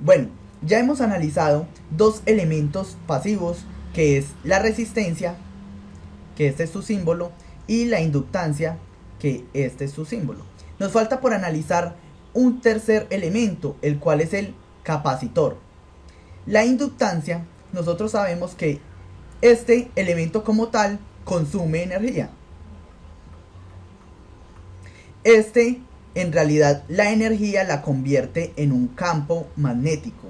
Bueno, ya hemos analizado dos elementos pasivos, que es la resistencia, que este es su símbolo, y la inductancia, que este es su símbolo. Nos falta por analizar un tercer elemento, el cual es el capacitor. La inductancia, nosotros sabemos que este elemento como tal consume energía. En realidad, la energía la convierte en un campo magnético.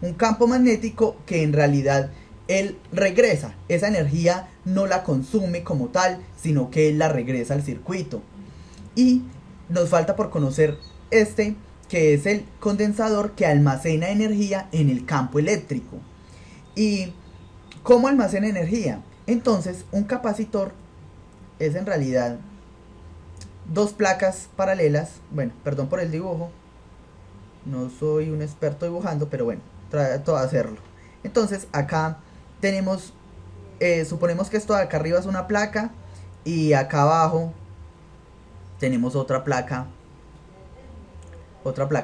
Un campo magnético que en realidad él regresa. Esa energía no la consume como tal, sino que él la regresa al circuito. Y nos falta por conocer que es el condensador que almacena energía en el campo eléctrico. ¿Y cómo almacena energía? Entonces, un capacitor es en realidad dos placas paralelas. Bueno, perdón por el dibujo, no soy un experto dibujando, pero bueno, trato de hacerlo. Entonces acá tenemos, suponemos que esto de acá arriba es una placa y acá abajo tenemos otra placa.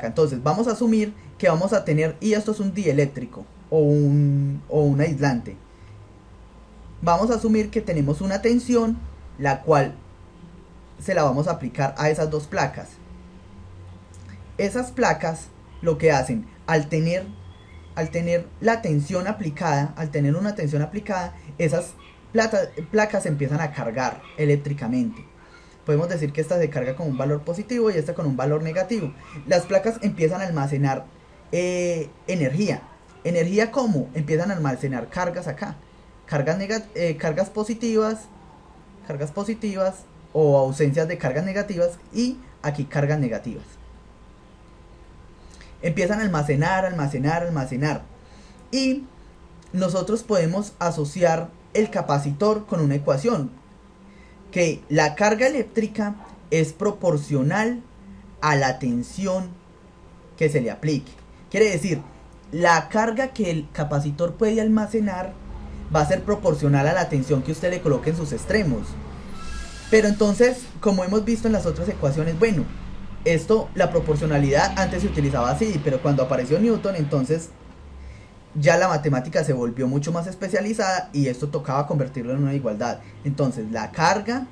Entonces vamos a asumir que vamos a tener, y esto es un dieléctrico o un aislante. Vamos a asumir que tenemos una tensión, la cual se la vamos a aplicar a esas dos placas. Esas placas lo que hacen, al tener la tensión aplicada, al tener una tensión aplicada, esas placas empiezan a cargar eléctricamente. Podemos decir que esta se carga con un valor positivo y esta con un valor negativo. Las placas empiezan a almacenar energía. ¿Energía cómo? Empiezan a almacenar cargas acá. Cargas positivas o ausencias de cargas negativas, y aquí cargas negativas. Empiezan a almacenar. Y nosotros podemos asociar el capacitor con una ecuación, que la carga eléctrica es proporcional a la tensión que se le aplique. Quiere decir, la carga que el capacitor puede almacenar va a ser proporcional a la tensión que usted le coloque en sus extremos. Pero entonces, como hemos visto en las otras ecuaciones, bueno, la proporcionalidad antes se utilizaba así, pero cuando apareció Newton, entonces ya la matemática se volvió mucho más especializada y esto tocaba convertirlo en una igualdad. Entonces la carga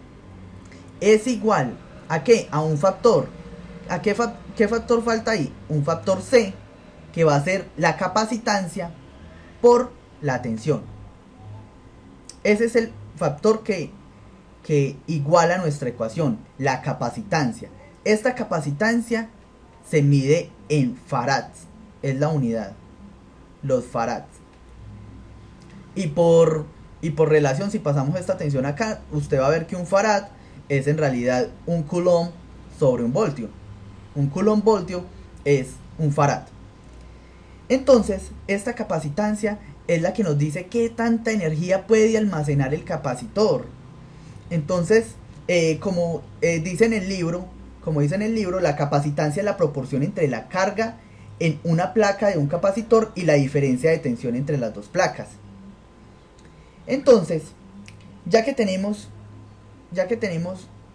es igual ¿a qué? A un factor. ¿Qué factor falta ahí? Un factor C, que va a ser la capacitancia por la tensión. Ese es el factor que iguala nuestra ecuación, la capacitancia. Esta capacitancia se mide en farads, es la unidad, los farads. Y por relación, si pasamos esta tensión acá, usted va a ver que un farad es en realidad un coulomb sobre un voltio. Un coulomb voltio es un farad. Entonces, esta capacitancia es la que nos dice qué tanta energía puede almacenar el capacitor. Entonces, como dice en el libro, la capacitancia es la proporción entre la carga en una placa de un capacitor y la diferencia de tensión entre las dos placas. Entonces, ya que tenemos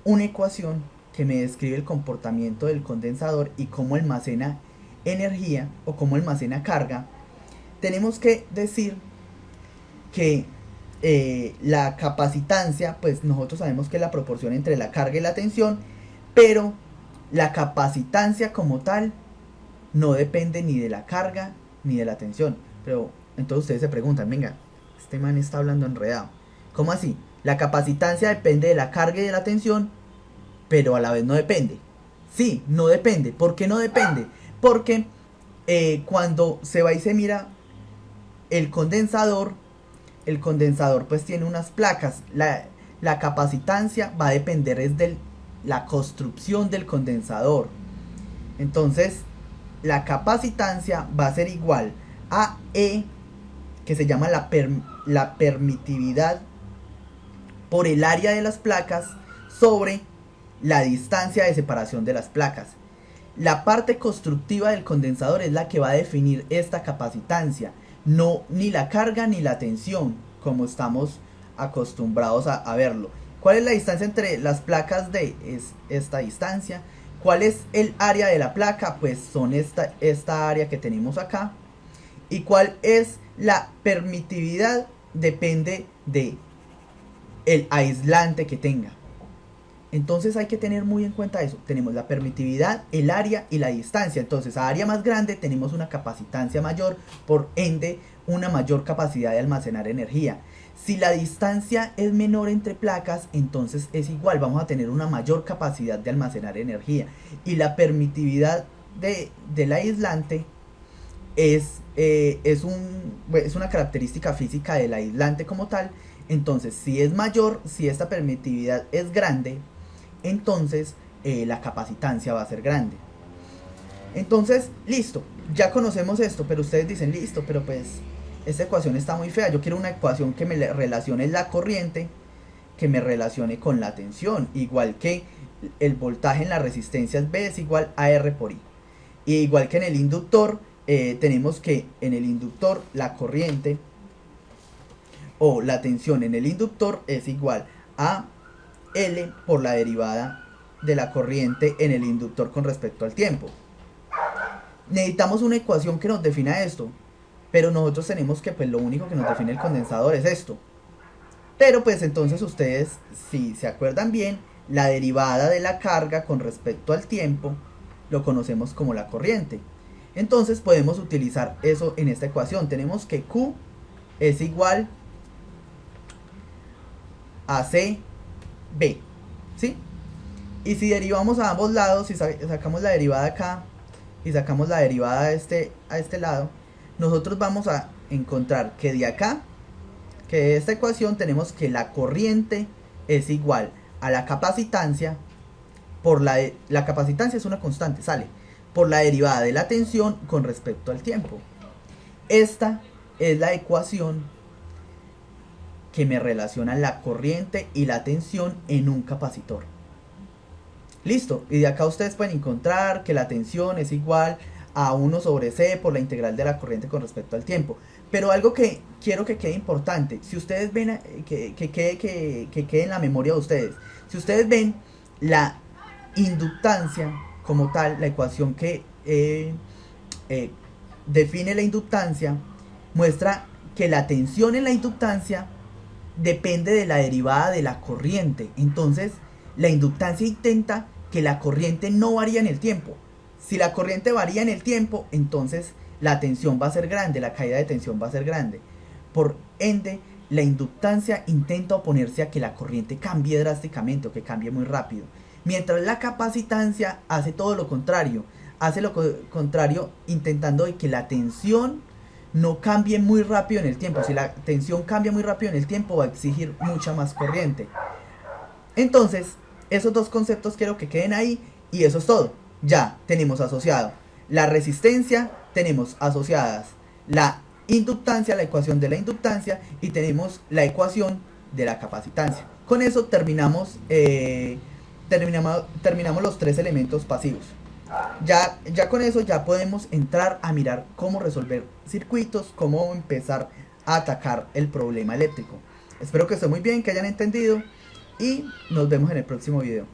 una ecuación que me describe el comportamiento del condensador y cómo almacena energía o cómo almacena carga, tenemos que decir que la capacitancia, pues nosotros sabemos que es la proporción entre la carga y la tensión, pero la capacitancia como tal no depende ni de la carga ni de la tensión. Pero entonces ustedes se preguntan, venga, este man está hablando enredado. ¿Cómo así? La capacitancia depende de la carga y de la tensión, pero a la vez no depende. Sí, no depende. ¿Por qué no depende? Porque cuando se va y se mira el condensador pues tiene unas placas. La capacitancia va a depender es de la construcción del condensador. Entonces, la capacitancia va a ser igual a E, que se llama la permitividad por el área de las placas sobre la distancia de separación de las placas. La parte constructiva del condensador es la que va a definir esta capacitancia, no ni la carga ni la tensión, como estamos acostumbrados a verlo. ¿Cuál es la distancia entre las placas D? Es esta distancia. ¿Cuál es el área de la placa? Pues son esta área que tenemos acá. ¿Y cuál es la permitividad? Depende de el aislante que tenga. Entonces hay que tener muy en cuenta eso. Tenemos la permitividad, el área y la distancia. Entonces a área más grande tenemos una capacitancia mayor, por ende una mayor capacidad de almacenar energía. Si la distancia es menor entre placas, entonces es igual, vamos a tener una mayor capacidad de almacenar energía. Y la permitividad del aislante es una característica física del aislante como tal. Entonces si es mayor, si esta permitividad es grande, entonces la capacitancia va a ser grande. Entonces, listo, ya conocemos esto, pero ustedes dicen, listo, pero pues esta ecuación está muy fea, yo quiero una ecuación que me relacione la corriente, que me relacione con la tensión, igual que el voltaje en las resistencias B es igual a R por I. Y igual que en el inductor, tenemos que en el inductor la corriente o la tensión en el inductor es igual a L por la derivada de la corriente en el inductor con respecto al tiempo. Necesitamos una ecuación que nos defina esto, pero nosotros tenemos que, pues lo único que nos define el condensador es esto. Pero pues entonces ustedes, si se acuerdan bien, la derivada de la carga con respecto al tiempo lo conocemos como la corriente. Entonces podemos utilizar eso en esta ecuación. Tenemos que Q es igual a CB, ¿sí? Y si derivamos a ambos lados, si sacamos la derivada acá y sacamos la derivada a este lado, nosotros vamos a encontrar que de acá, que de esta ecuación, tenemos que la corriente es igual a la capacitancia por la capacitancia es una constante, sale por la derivada de la tensión con respecto al tiempo. Esta es la ecuación que me relaciona la corriente y la tensión en un capacitor. Listo, y de acá ustedes pueden encontrar que la tensión es igual a 1 sobre C por la integral de la corriente con respecto al tiempo. Pero algo que quiero que quede importante, si ustedes ven, que quede en la memoria de ustedes, si ustedes ven la inductancia como tal, la ecuación que define la inductancia, muestra que la tensión en la inductancia depende de la derivada de la corriente. Entonces la inductancia intenta que la corriente no varía en el tiempo. Si la corriente varía en el tiempo, entonces la tensión va a ser grande, la caída de tensión va a ser grande. Por ende, la inductancia intenta oponerse a que la corriente cambie drásticamente o que cambie muy rápido. Mientras la capacitancia hace todo lo contrario. Hace lo contrario intentando de que la tensión no cambie muy rápido en el tiempo. Si la tensión cambia muy rápido en el tiempo, va a exigir mucha más corriente. Entonces, esos dos conceptos quiero que queden ahí y eso es todo. Ya tenemos asociado la resistencia, tenemos asociadas la inductancia, la ecuación de la inductancia y tenemos la ecuación de la capacitancia. Con eso terminamos los tres elementos pasivos. Ya con eso ya podemos entrar a mirar cómo resolver circuitos, cómo empezar a atacar el problema eléctrico. Espero que esté muy bien, que hayan entendido y nos vemos en el próximo video.